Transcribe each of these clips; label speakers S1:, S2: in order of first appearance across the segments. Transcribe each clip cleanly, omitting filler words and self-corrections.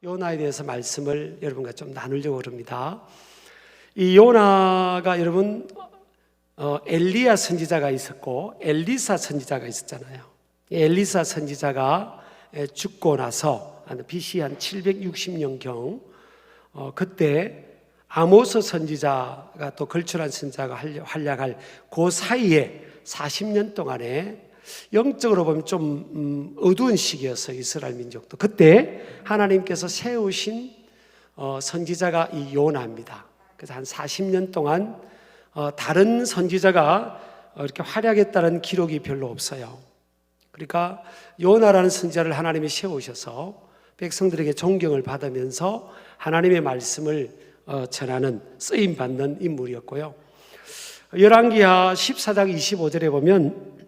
S1: 요나에 대해서 말씀을 여러분과 좀 나누려고 합니다. 이 요나가 여러분 엘리야 선지자가 있었고 엘리사 선지자가 있었잖아요. 엘리사 선지자가 죽고 나서 BC 한 760년경 그때 아모스 선지자가 또 걸출한 선지자가 활약할 그 사이에 40년 동안에 영적으로 보면 좀 어두운 시기였어요. 이스라엘 민족도. 그때 하나님께서 세우신 선지자가 이 요나입니다. 그래서 한 40년 동안 다른 선지자가 이렇게 활약했다는 기록이 별로 없어요. 그러니까 요나라는 선지자를 하나님이 세우셔서 백성들에게 존경을 받으면서 하나님의 말씀을 전하는 쓰임받는 인물이었고요. 열왕기하 14장 25절에 보면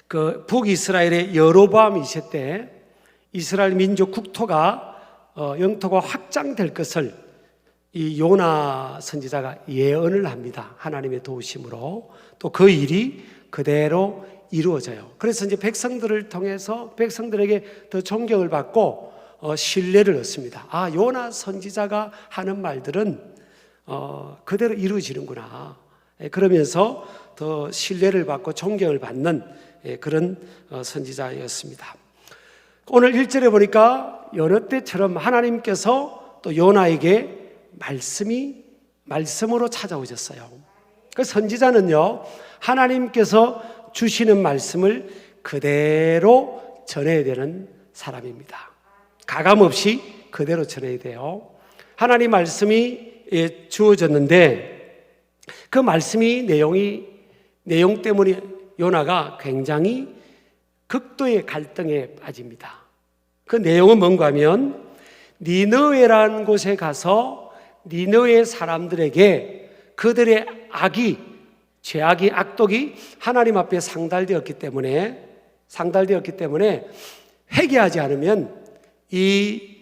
S1: 그 북이스라엘의 여로보암 2세 때 이스라엘 민족 국토가 영토가 확장될 것을 이 요나 선지자가 예언을 합니다. 하나님의 도우심으로. 또 그 일이 그대로 이루어져요. 그래서 이제 백성들을 통해서 백성들에게 더 존경을 받고 신뢰를 얻습니다. 아, 요나 선지자가 하는 말들은 그대로 이루어지는구나. 그러면서 더 신뢰를 받고 존경을 받는 그런 선지자였습니다. 오늘 1절에 보니까 여느 때처럼 하나님께서 또 요나에게 말씀으로 찾아오셨어요. 그 선지자는요, 하나님께서 주시는 말씀을 그대로 전해야 되는 사람입니다. 가감없이 그대로 전해야 돼요. 하나님 말씀이 주어졌는데 그 말씀이 내용 때문에 요나가 굉장히 극도의 갈등에 빠집니다. 그 내용은 뭔가 하면 니느웨라는 곳에 가서 니느웨 사람들에게 그들의 죄악이 악독이 하나님 앞에 상달되었기 때문에 회개하지 않으면 이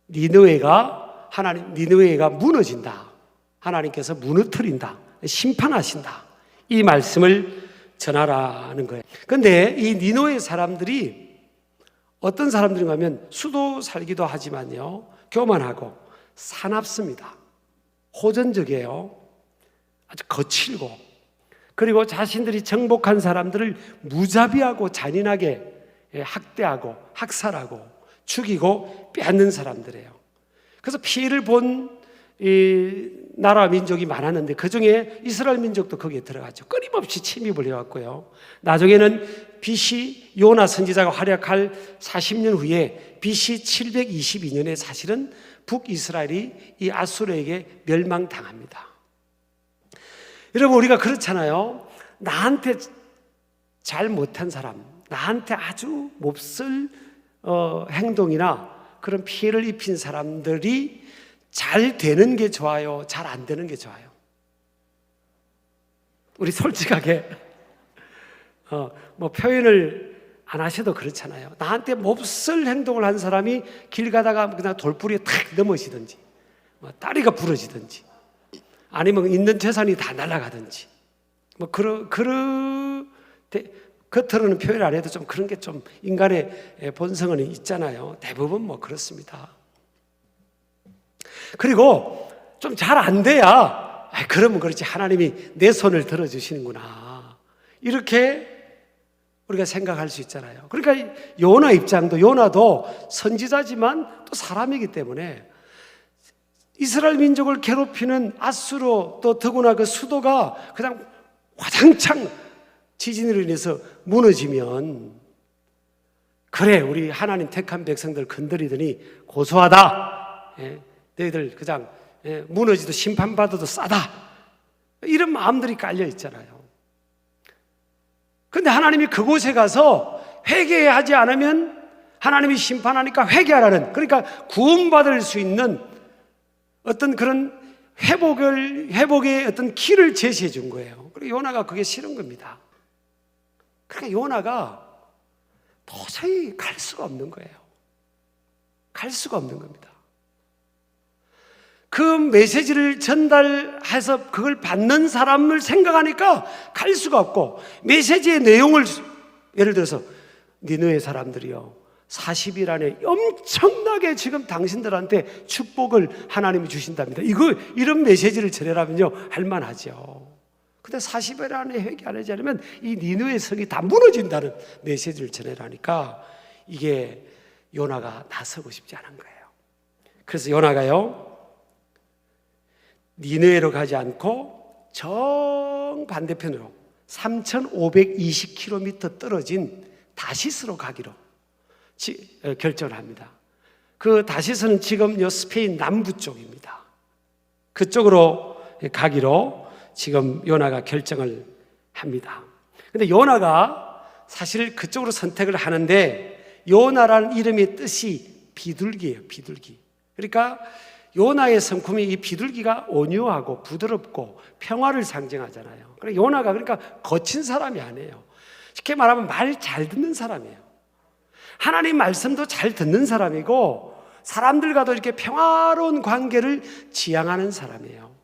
S1: 니느웨가 무너진다. 하나님께서 무너뜨린다. 심판하신다. 이 말씀을 전하라는 거예요. 그런데 이 니느웨 사람들이 어떤 사람들인가 하면 수도 살기도 하지만요, 교만하고 사납습니다. 호전적이에요. 아주 거칠고, 그리고 자신들이 정복한 사람들을 무자비하고 잔인하게 학대하고 학살하고 죽이고 빼앗는 사람들이에요. 그래서 피해를 본 이 나라 민족이 많았는데 그 중에 이스라엘 민족도 거기에 들어갔죠. 끊임없이 침입을 해왔고요. 나중에는 BC 요나 선지자가 활약할 40년 후에 BC 722년에 사실은 북이스라엘이 이 아수르에게 멸망당합니다. 여러분, 우리가 그렇잖아요. 나한테 잘 못한 사람, 나한테 아주 몹쓸 행동이나 그런 피해를 입힌 사람들이 잘 되는 게 좋아요? 잘 안 되는 게 좋아요? 우리 솔직하게 표현을 안 하셔도 그렇잖아요. 나한테 몹쓸 행동을 한 사람이 길 가다가 그냥 돌부리에 탁 넘어지든지 다리가 부러지든지 아니면 있는 재산이 다 날아가든지 겉으로는 표현 안 해도 좀 그런 게 좀 인간의 본성은 있잖아요. 대부분 그렇습니다. 그리고 좀 잘 안 돼야 그러면 그렇지, 하나님이 내 손을 들어주시는구나, 이렇게 우리가 생각할 수 있잖아요. 그러니까 요나 입장도, 요나도 선지자지만 또 사람이기 때문에 이스라엘 민족을 괴롭히는 아수르, 또 더구나 그 수도가 그냥 화장창 지진으로 인해서 무너지면, 그래, 우리 하나님 택한 백성들 건드리더니 고소하다, 너희들 그냥 무너지도 심판받아도 싸다, 이런 마음들이 깔려 있잖아요. 그런데 하나님이 그곳에 가서 회개하지 않으면 하나님이 심판하니까 회개하라는, 그러니까 구원받을 수 있는 어떤 그런 회복의 어떤 길을 제시해 준 거예요. 그리고 요나가 그게 싫은 겁니다. 그러니까 요나가 도저히 갈 수가 없는 거예요. 갈 수가 없는 겁니다. 그 메시지를 전달해서 그걸 받는 사람을 생각하니까 갈 수가 없고, 메시지의 내용을, 예를 들어서 니느웨 사람들이요, 40일 안에 엄청나게 지금 당신들한테 축복을 하나님이 주신답니다. 이런 메시지를 전해라면요, 할만하죠. 근데 40일 안에 회개 안 하지 않으면 이 니느웨 성이 다 무너진다는 메시지를 전해라니까 이게 요나가 나서고 싶지 않은 거예요. 그래서 요나가요, 니느웨로 가지 않고 정반대편으로 3,520km 떨어진 다시스로 가기로 결정을 합니다. 그 다시스는 지금 스페인 남부 쪽입니다. 그쪽으로 가기로 지금 요나가 결정을 합니다. 근데 요나가 사실 그쪽으로 선택을 하는데 요나라는 이름의 뜻이 비둘기예요, 비둘기. 그러니까 요나의 성품이 이 비둘기가 온유하고 부드럽고 평화를 상징하잖아요. 그러니까 요나가 거친 사람이 아니에요. 쉽게 말하면 말 잘 듣는 사람이에요. 하나님 말씀도 잘 듣는 사람이고 사람들과도 이렇게 평화로운 관계를 지향하는 사람이에요.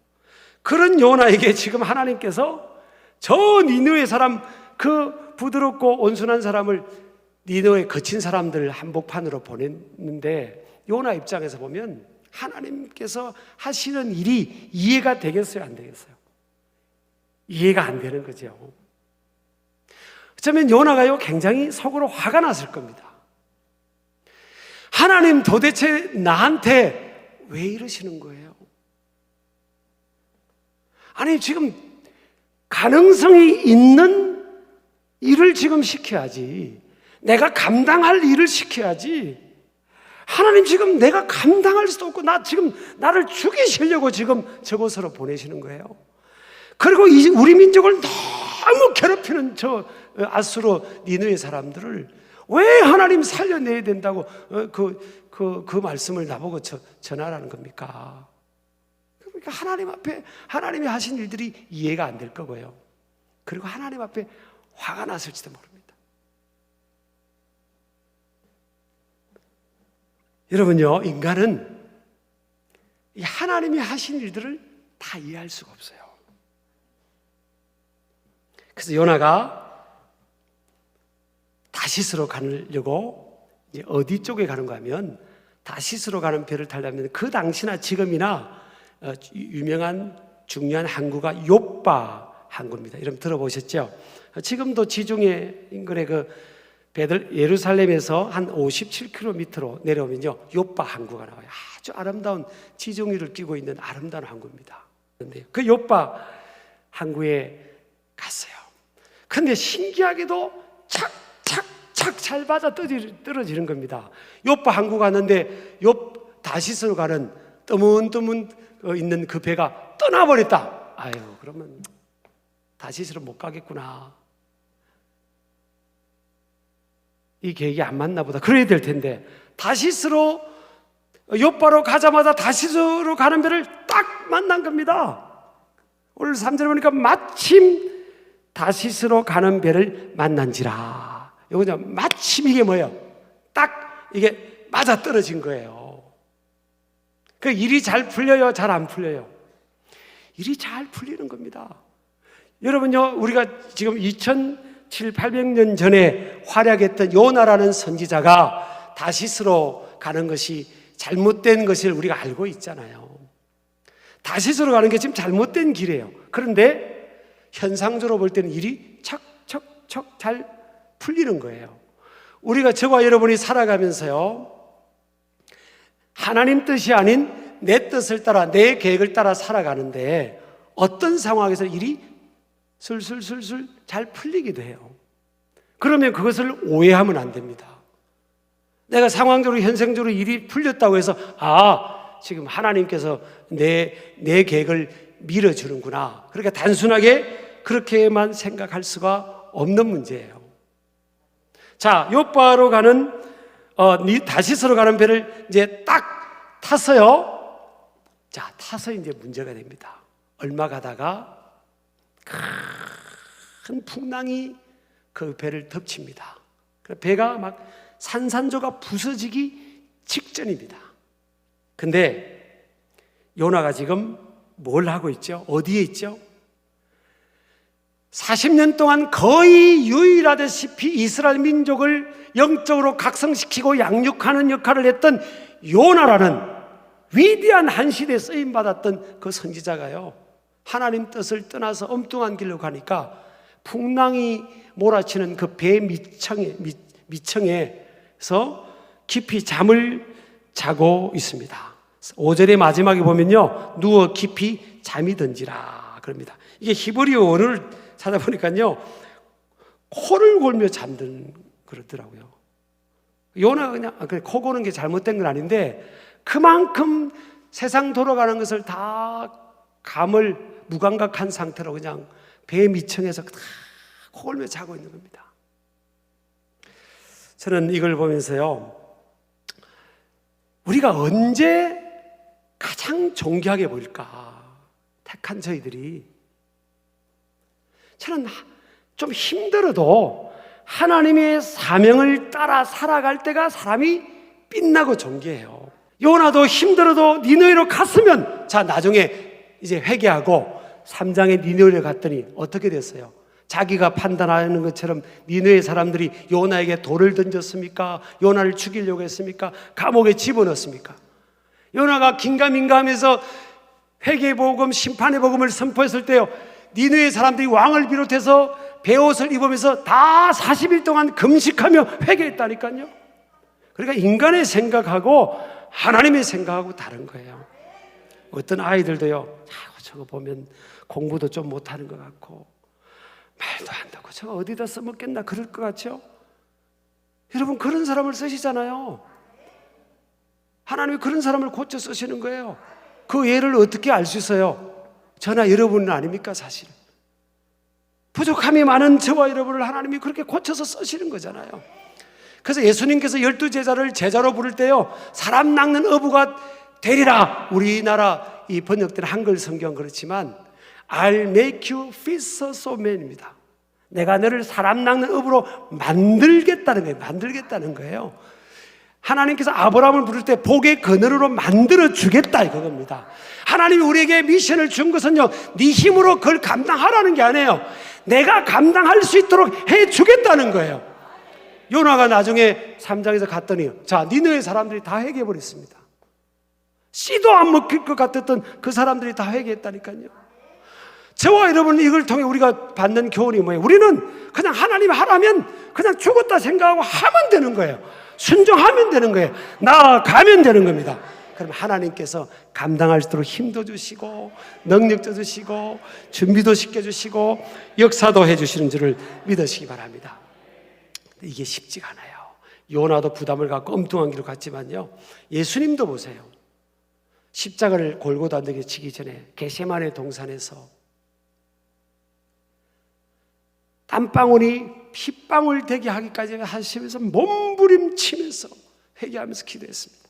S1: 그런 요나에게 지금 하나님께서 저 니느웨 사람, 그 부드럽고 온순한 사람을 니느웨 거친 사람들 한복판으로 보냈는데 요나 입장에서 보면 하나님께서 하시는 일이 이해가 되겠어요, 안 되겠어요? 이해가 안 되는 거죠. 어쩌면 요나가요, 굉장히 속으로 화가 났을 겁니다. 하나님 도대체 나한테 왜 이러시는 거예요? 아니, 지금 가능성이 있는 일을 지금 시켜야지. 내가 감당할 일을 시켜야지. 하나님 지금 내가 감당할 수도 없고 나를 죽이시려고 지금 저곳으로 보내시는 거예요. 그리고 우리 민족을 너무 괴롭히는 저 아수르 니느웨 사람들을 왜 하나님 살려내야 된다고 그 말씀을 나보고 전하라는 겁니까? 그러니까 하나님 앞에 하나님이 하신 일들이 이해가 안 될 거고요. 그리고 하나님 앞에 화가 났을지도 모릅니다. 여러분요, 인간은 이 하나님이 하신 일들을 다 이해할 수가 없어요. 그래서 요나가 다시스로 가려고 이제 어디 쪽에 가는가 하면 다시스로 가는 배를 타려면 그 당시나 지금이나 유명한 중요한 항구가 요빠 항구입니다. 이름 들어보셨죠? 지금도 지중해 인근의 그 배들 예루살렘에서 한 57km로 내려오면요 요빠 항구가 나와요. 아주 아름다운 지중해를 끼고 있는 아름다운 항구입니다. 그런데 그 요빠 항구에 갔어요. 근데 신기하게도 착착착 잘 맞아 떨어지는 겁니다. 요빠 항구 갔는데 다시스로 가는 뜨문뜨문 있는 그 배가 떠나버렸다. 아유, 그러면 다시스로 못 가겠구나. 이 계획이 안 맞나 보다. 그래야 될 텐데 다시스로 요빠로 가자마자 다시스로 가는 배를 딱 만난 겁니다. 오늘 3절에 보니까 마침 다시스로 가는 배를 만난지라. 이거죠. 마침 이게 뭐예요? 딱 이게 맞아 떨어진 거예요. 그 일이 잘 풀려요? 잘 안 풀려요? 일이 잘 풀리는 겁니다. 여러분요, 우리가 지금 2,700~800년 전에 활약했던 요나라는 선지자가 다시스로 가는 것이 잘못된 것을 우리가 알고 있잖아요. 다시스로 가는 게 지금 잘못된 길이에요. 그런데 현상적으로 볼 때는 일이 척척척 잘 풀리는 거예요. 우리가 저와 여러분이 살아가면서요, 하나님 뜻이 아닌 내 뜻을 따라 내 계획을 따라 살아가는데 어떤 상황에서 일이 술술술술 잘 풀리기도 해요. 그러면 그것을 오해하면 안 됩니다. 내가 상황적으로 현생적으로 일이 풀렸다고 해서 지금 하나님께서 내 계획을 밀어주는구나, 그러니까 단순하게 그렇게만 생각할 수가 없는 문제예요. 자, 요빠로 가는 다시스로 가는 배를 이제 딱 탔어요. 자, 타서 이제 문제가 됩니다. 얼마 가다가 큰 풍랑이 그 배를 덮칩니다. 배가 막 산산조각 부서지기 직전입니다. 근데 요나가 지금 뭘 하고 있죠? 어디에 있죠? 40년 동안 거의 유일하다시피 이스라엘 민족을 영적으로 각성시키고 양육하는 역할을 했던 요나라는 위대한 한 시대에 쓰임받았던 그 선지자가요, 하나님 뜻을 떠나서 엉뚱한 길로 가니까 풍랑이 몰아치는 그 배 미청에서 깊이 잠을 자고 있습니다. 5절의 마지막에 보면요, 누워 깊이 잠이 든지라 그럽니다. 이게 히브리어 원어를 찾아보니까요, 코를 골며 잠든 그러더라고요. 요나가 그냥 코 고는 게 잘못된 건 아닌데 그만큼 세상 돌아가는 것을 다 감을 무감각한 상태로 그냥 배 미청에서 다 코 골며 자고 있는 겁니다. 저는 이걸 보면서요, 우리가 언제 가장 존귀하게 보일까? 택한 저희들이, 저는 좀 힘들어도 하나님의 사명을 따라 살아갈 때가 사람이 빛나고 존귀해요. 요나도 힘들어도 니느웨로 갔으면, 자, 나중에 이제 회개하고 3장에 니느웨로 갔더니 어떻게 됐어요? 자기가 판단하는 것처럼 니느웨 사람들이 요나에게 돌을 던졌습니까? 요나를 죽이려고 했습니까? 감옥에 집어넣습니까? 요나가 긴가민가 하면서 회개의 복음, 심판의 복음을 선포했을 때요, 니느웨 사람들이 왕을 비롯해서 베옷을 입으면서 다 40일 동안 금식하며 회개했다니까요. 그러니까 인간의 생각하고 하나님의 생각하고 다른 거예요. 어떤 아이들도요, 저거 보면 공부도 좀 못하는 것 같고 말도 안 되고 저거 어디다 써먹겠나 그럴 것 같죠? 여러분, 그런 사람을 쓰시잖아요. 하나님이 그런 사람을 고쳐 쓰시는 거예요. 그 예를 어떻게 알 수 있어요? 저나 여러분은 아닙니까? 사실 부족함이 많은 저와 여러분을 하나님이 그렇게 고쳐서 쓰시는 거잖아요. 그래서 예수님께서 12제자를 제자로 부를 때요, 사람 낚는 어부가 되리라. 우리나라 이 번역된 한글 성경 그렇지만 I'll make you fishers of men입니다. 내가 너를 사람 낚는 어부로 만들겠다는 거예요. 만들겠다는 거예요. 하나님께서 아브라함을 부를 때 복의 그늘으로 만들어 주겠다 이겁니다. 하나님이 우리에게 미션을 준 것은요, 네 힘으로 그걸 감당하라는 게 아니에요. 내가 감당할 수 있도록 해 주겠다는 거예요. 요나가 나중에 3장에서 갔더니, 자, 니느웨 사람들이 다 회개해 버렸습니다. 씨도 안 먹힐 것 같았던 그 사람들이 다 회개했다니까요. 저와 여러분, 이걸 통해 우리가 받는 교훈이 뭐예요? 우리는 그냥 하나님 하라면 그냥 죽었다 생각하고 하면 되는 거예요. 순종하면 되는 거예요. 나아가면 되는 겁니다. 그럼 하나님께서 감당할 수 있도록 힘도 주시고 능력도 주시고 준비도 시켜주시고 역사도 해주시는 줄을 믿으시기 바랍니다. 이게 쉽지가 않아요. 요나도 부담을 갖고 엉뚱한 길로 갔지만요, 예수님도 보세요. 십자가를 골고다 언덕에 지기 전에 겟세마네 동산에서 땀방울이 핏방울 되게 하기까지 하시면서 몸부림치면서 회개하면서 기도했습니다.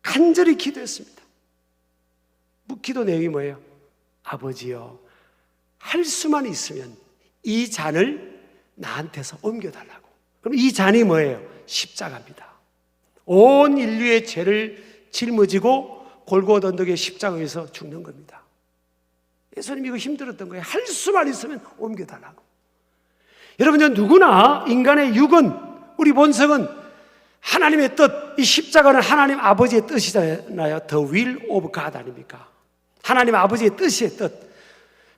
S1: 간절히 기도했습니다. 기도 내용이 뭐예요? 아버지여, 할 수만 있으면 이 잔을 나한테서 옮겨달라고. 그럼 이 잔이 뭐예요? 십자가입니다. 온 인류의 죄를 짊어지고 골고다 언덕의 십자가에서 죽는 겁니다. 예수님이 이거 힘들었던 거예요. 할 수만 있으면 옮겨달라고. 여러분들, 누구나 인간의 육은, 우리 본성은 하나님의 뜻, 이 십자가는 하나님 아버지의 뜻이잖아요. The will of God 아닙니까? 하나님 아버지의 뜻이의 뜻.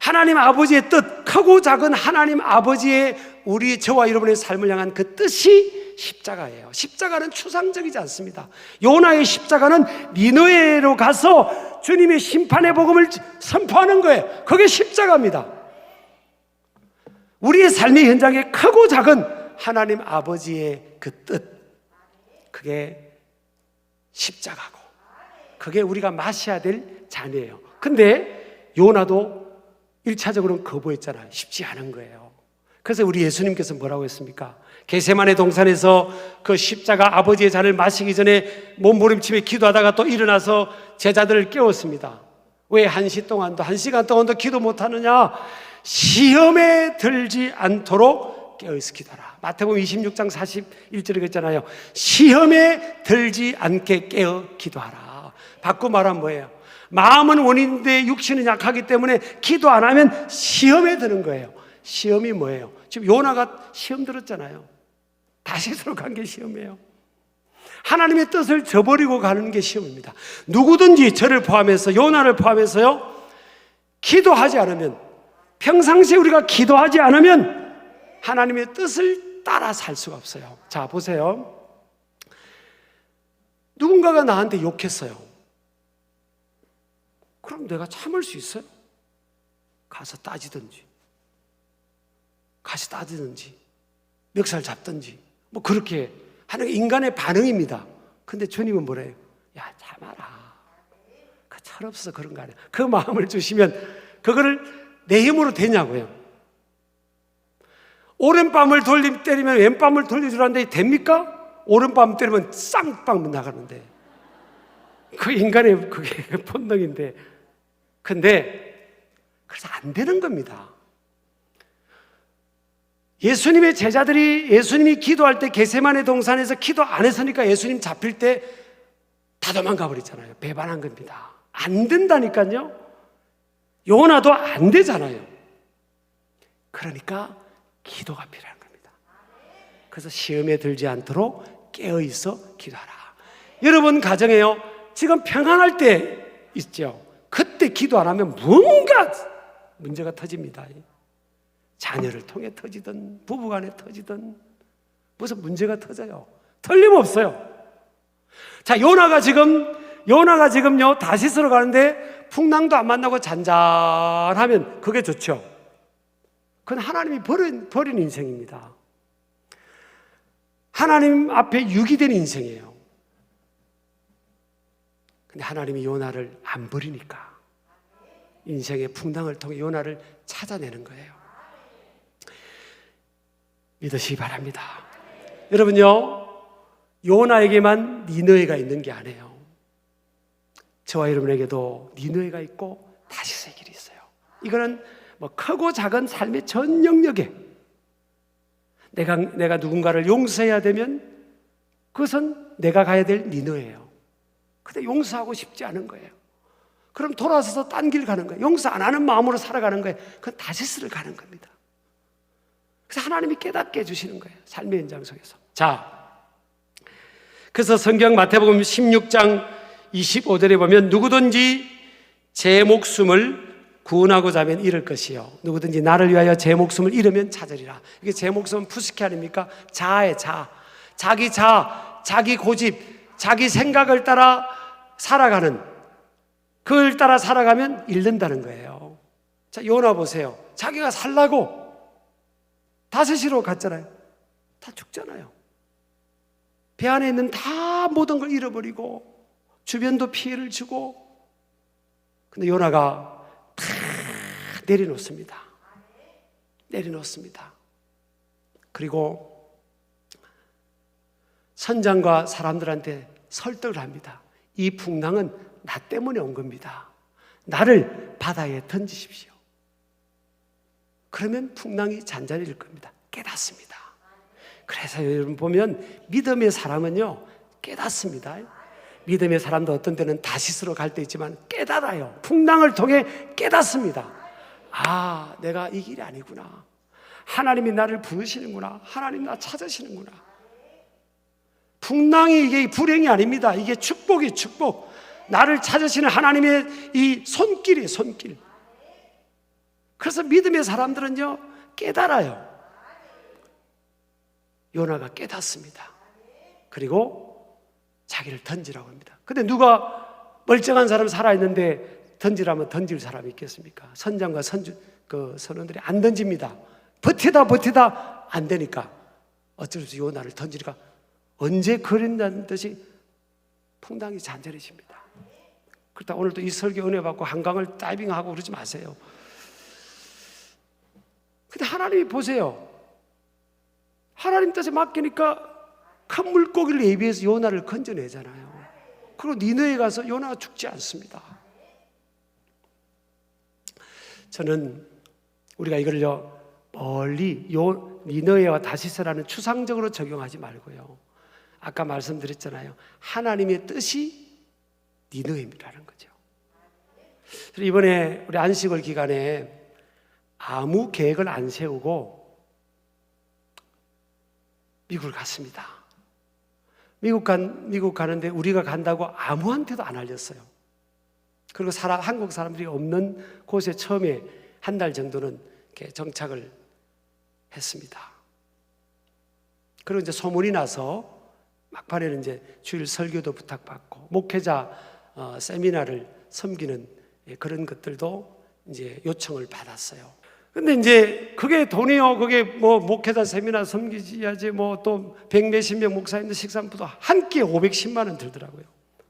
S1: 하나님 아버지의 뜻, 크고 작은 하나님 아버지의 우리 저와 여러분의 삶을 향한 그 뜻이 십자가예요. 십자가는 추상적이지 않습니다. 요나의 십자가는 니느웨로 가서 주님의 심판의 복음을 선포하는 거예요. 그게 십자가입니다. 우리의 삶의 현장에 크고 작은 하나님 아버지의 그 뜻, 그게 십자가고, 그게 우리가 마셔야 될 잔이에요. 근데 요나도 1차적으로는 거부했잖아요. 쉽지 않은 거예요. 그래서 우리 예수님께서 뭐라고 했습니까? 겟세마네 동산에서 그 십자가 아버지의 잔을 마시기 전에 몸부림치며 기도하다가 또 일어나서 제자들을 깨웠습니다. 왜 1시 동안도 1시간 동안도 기도 못하느냐? 시험에 들지 않도록 깨어있어 기도하라. 마태복음 26장 41절에 그랬잖아요. 시험에 들지 않게 깨어 기도하라. 바꿔 말하면 뭐예요? 마음은 원인인데 육신은 약하기 때문에 기도 안 하면 시험에 드는 거예요. 시험이 뭐예요? 지금 요나가 시험 들었잖아요. 다시스로 간 게 시험이에요. 하나님의 뜻을 저버리고 가는 게 시험입니다. 누구든지 저를 포함해서 요나를 포함해서요, 기도하지 않으면, 평상시에 우리가 기도하지 않으면 하나님의 뜻을 따라 살 수가 없어요. 자, 보세요. 누군가가 나한테 욕했어요. 그럼 내가 참을 수 있어요? 가서 따지든지 멱살 잡든지 뭐 그렇게 하는 게 인간의 반응입니다. 근데 주님은 뭐래요? 야, 참아라. 그 철없어서 그런 거 아니야. 그 마음을 주시면 그거를 내 힘으로 되냐고요. 오른밤을 때리면 왼밤을 돌려주라는데 됩니까? 오른밤 때리면 쌍빵 나가는데. 그 인간의 그게 본능인데. 근데 그래서 안 되는 겁니다. 예수님의 제자들이 예수님이 기도할 때 겟세마네 동산에서 기도 안 했으니까 예수님 잡힐 때 다 도망가 버렸잖아요. 배반한 겁니다. 안 된다니까요. 요나도 안 되잖아요. 그러니까 기도가 필요한 겁니다. 그래서 시험에 들지 않도록 깨어있어 기도하라. 여러분 가정에요, 지금 평안할 때 있죠. 그때 기도 안 하면 뭔가 문제가 터집니다. 자녀를 통해 터지든 부부간에 터지든 무슨 문제가 터져요. 틀림없어요. 자, 요나가 지금요 다시스로 가는데 풍랑도 안 만나고 잔잔하면 그게 좋죠. 그건 하나님이 버린 인생입니다. 하나님 앞에 유기된 인생이에요. 근데 하나님이 요나를 안 버리니까 인생의 풍랑을 통해 요나를 찾아내는 거예요. 믿으시기 바랍니다. 여러분요, 요나에게만 니느웨가 있는 게 아니에요. 저와 여러분에게도 니느웨가 있고 다시스의 길이 있어요. 이거는 뭐 크고 작은 삶의 전 영역에 내가 누군가를 용서해야 되면 그것은 내가 가야 될 니느웨예요. 근데 용서하고 싶지 않은 거예요. 그럼 돌아서서 딴 길 가는 거예요. 용서 안 하는 마음으로 살아가는 거예요. 그건 다시스를 가는 겁니다. 그래서 하나님이 깨닫게 해주시는 거예요. 삶의 현장 속에서. 자, 그래서 성경 마태복음 16장 25절에 보면 누구든지 제 목숨을 구원하고자 하면 잃을 것이요, 누구든지 나를 위하여 제 목숨을 잃으면 찾으리라. 이게 제 목숨은 푸스케 아닙니까? 자아의 자, 자기 고집, 자기 생각을 따라 살아가는, 그걸 따라 살아가면 잃는다는 거예요. 자, 요나 보세요. 자기가 살라고 다섯시로 갔잖아요. 다 죽잖아요. 배 안에 있는 다 모든 걸 잃어버리고 주변도 피해를 주고. 근데 요나가 다 내려놓습니다. 그리고 선장과 사람들한테 설득을 합니다. 이 풍랑은 나 때문에 온 겁니다. 나를 바다에 던지십시오. 그러면 풍랑이 잔잔해질 겁니다. 깨닫습니다. 그래서 여러분 보면 믿음의 사람은요 깨닫습니다. 믿음의 사람도 어떤 때는 다시스로 갈 때 있지만 깨달아요. 풍랑을 통해 깨닫습니다. 아, 내가 이 길이 아니구나. 하나님이 나를 부르시는구나. 하나님 나 찾으시는구나. 풍랑이 이게 불행이 아닙니다. 이게 축복이 축복. 나를 찾으시는 하나님의 이 손길이에요. 손길. 그래서 믿음의 사람들은요 깨달아요. 요나가 깨닫습니다. 그리고 자기를 던지라고 합니다. 근데 누가 멀쩡한 사람 살아있는데 던지라면 던질 사람이 있겠습니까? 선장과 선원들이 안 던집니다. 버티다 안 되니까 어쩔 수 없이 요나를 던지니까 언제 그린다는 듯이 풍랑이 잔잔해집니다. 그렇다 오늘도 이 설교 은혜 받고 한강을 다이빙하고 그러지 마세요. 근데 하나님이 보세요. 하나님 뜻에 맡기니까 큰 물고기를 예비해서 요나를 건져내잖아요. 그리고 니느웨에 가서 요나가 죽지 않습니다. 저는 우리가 이걸요 멀리 니느웨와 다시스라는 추상적으로 적용하지 말고요, 아까 말씀드렸잖아요. 하나님의 뜻이 니느웨라는 거죠. 이번에 우리 안식월 기간에 아무 계획을 안 세우고 미국을 갔습니다. 미국 가는데 우리가 간다고 아무한테도 안 알렸어요. 그리고 한국 사람들이 없는 곳에 처음에 한 달 정도는 이렇게 정착을 했습니다. 그리고 이제 소문이 나서 막판에는 이제 주일 설교도 부탁받고 목회자 세미나를 섬기는 그런 것들도 이제 요청을 받았어요. 근데 이제 그게 돈이요. 그게 뭐 목회자 세미나 섬기야지 뭐 또 100몇십 명 목사님들 식사부도 한 끼에 510만 원 들더라고요.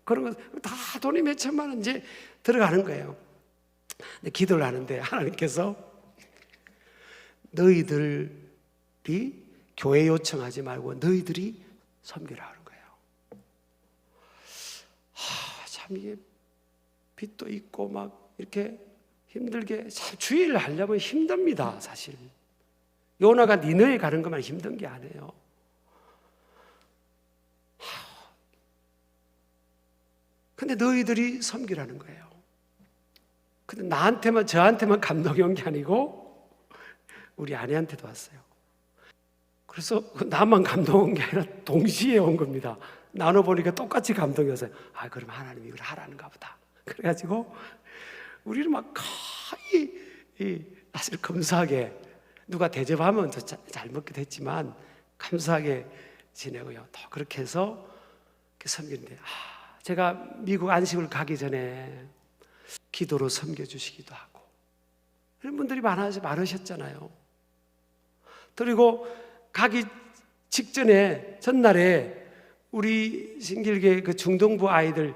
S1: 그런 거 다 돈이 몇 천만 원 이제 들어가는 거예요. 근데 기도를 하는데 하나님께서 너희들이 교회 요청하지 말고 너희들이 섬기라 하는 거예요. 참 이게 빚도 있고 막 이렇게 힘들게 참 주의를 하려면 힘듭니다. 사실 요나가 니느웨 가는 것만 힘든 게 아니에요. 근데 너희들이 섬기라는 거예요. 근데 저한테만 감동이 온 게 아니고 우리 아내한테도 왔어요. 그래서 나만 감동 온 게 아니라 동시에 온 겁니다. 나눠보니까 똑같이 감동이 왔어요. 그럼 하나님이 이걸 하라는가 보다. 그래가지고 우리는 막 거의 사실 감사하게 누가 대접하면 더 잘 먹기도 했지만 감사하게 지내고요. 또 그렇게 해서 섬기는데 제가 미국 안식을 가기 전에 기도로 섬겨주시기도 하고 이런 분들이 많으셨잖아요. 그리고 가기 직전에 전날에 우리 신길계 그 중동부 아이들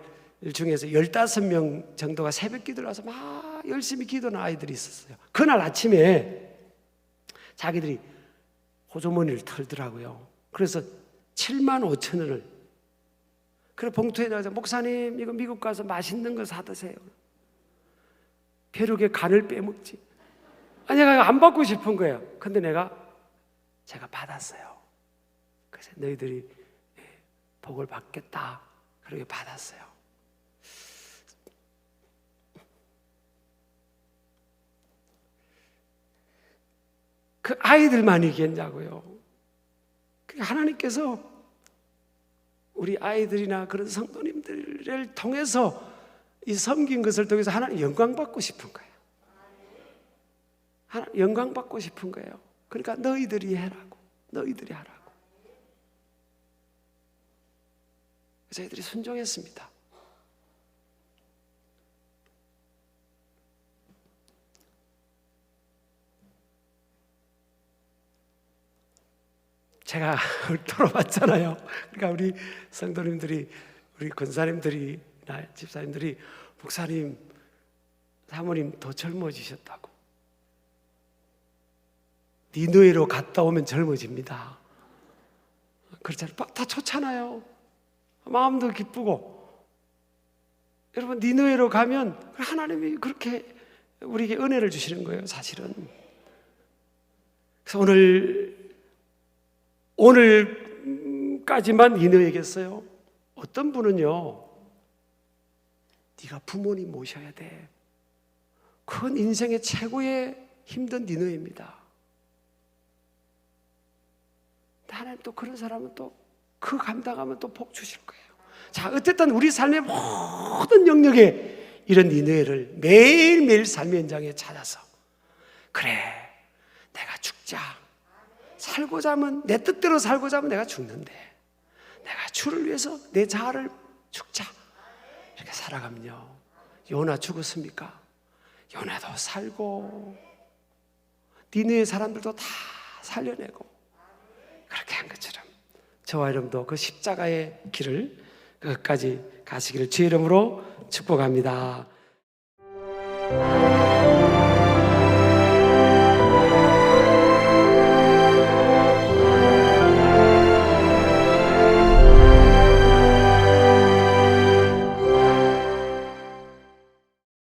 S1: 중에서 15명 정도가 새벽 기도를 와서 막 열심히 기도하는 아이들이 있었어요. 그날 아침에 자기들이 호주머니를 털더라고요. 그래서 7만 5천 원을 그래 봉투에 넣어서 목사님 이거 미국 가서 맛있는 거 사드세요. 벼룩의 간을 빼먹지. 내가 안 받고 싶은 거예요. 근데 제가 받았어요. 그래서 너희들이 복을 받겠다. 그렇게 받았어요. 그 아이들만 이겼냐고요. 하나님께서 우리 아이들이나 그런 성도님들을 통해서 이 섬긴 것을 통해서 하나님 영광 받고 싶은 거예요. 하나님 영광 받고 싶은 거예요. 그러니까 너희들이 해라고, 너희들이 하라고. 저희들이 순종했습니다. 제가 돌아봤잖아요. 그러니까 우리 성도님들이, 우리 권사님들이나 집사님들이 목사님, 사모님 더 젊어지셨다고. 니느웨로 갔다 오면 젊어집니다. 그렇잖아요. 다 좋잖아요. 마음도 기쁘고. 여러분 니느웨로 가면 하나님이 그렇게 우리에게 은혜를 주시는 거예요. 사실은. 그래서 오늘까지만 니느웨겠어요. 어떤 분은요, 네가 부모님 모셔야 돼. 그건 인생의 최고의 힘든 니느웨입니다. 하나님 또 그런 사람은 또 그 감당하면 또 복 주실 거예요. 자, 어쨌든 우리 삶의 모든 영역에 이런 니느웨를 매일매일 삶의 현장에 찾아서 그래, 내가 죽자. 살고자 하면, 내 뜻대로 살고자 하면 내가 죽는데 내가 주를 위해서 내 자아를 죽자. 이렇게 살아가면요. 요나 죽었습니까? 요나도 살고 니느웨 사람들도 다 살려내고 그렇게 한 것처럼 저와 여러분도 그 십자가의 길을 끝까지 가시기를 주의 이름으로 축복합니다.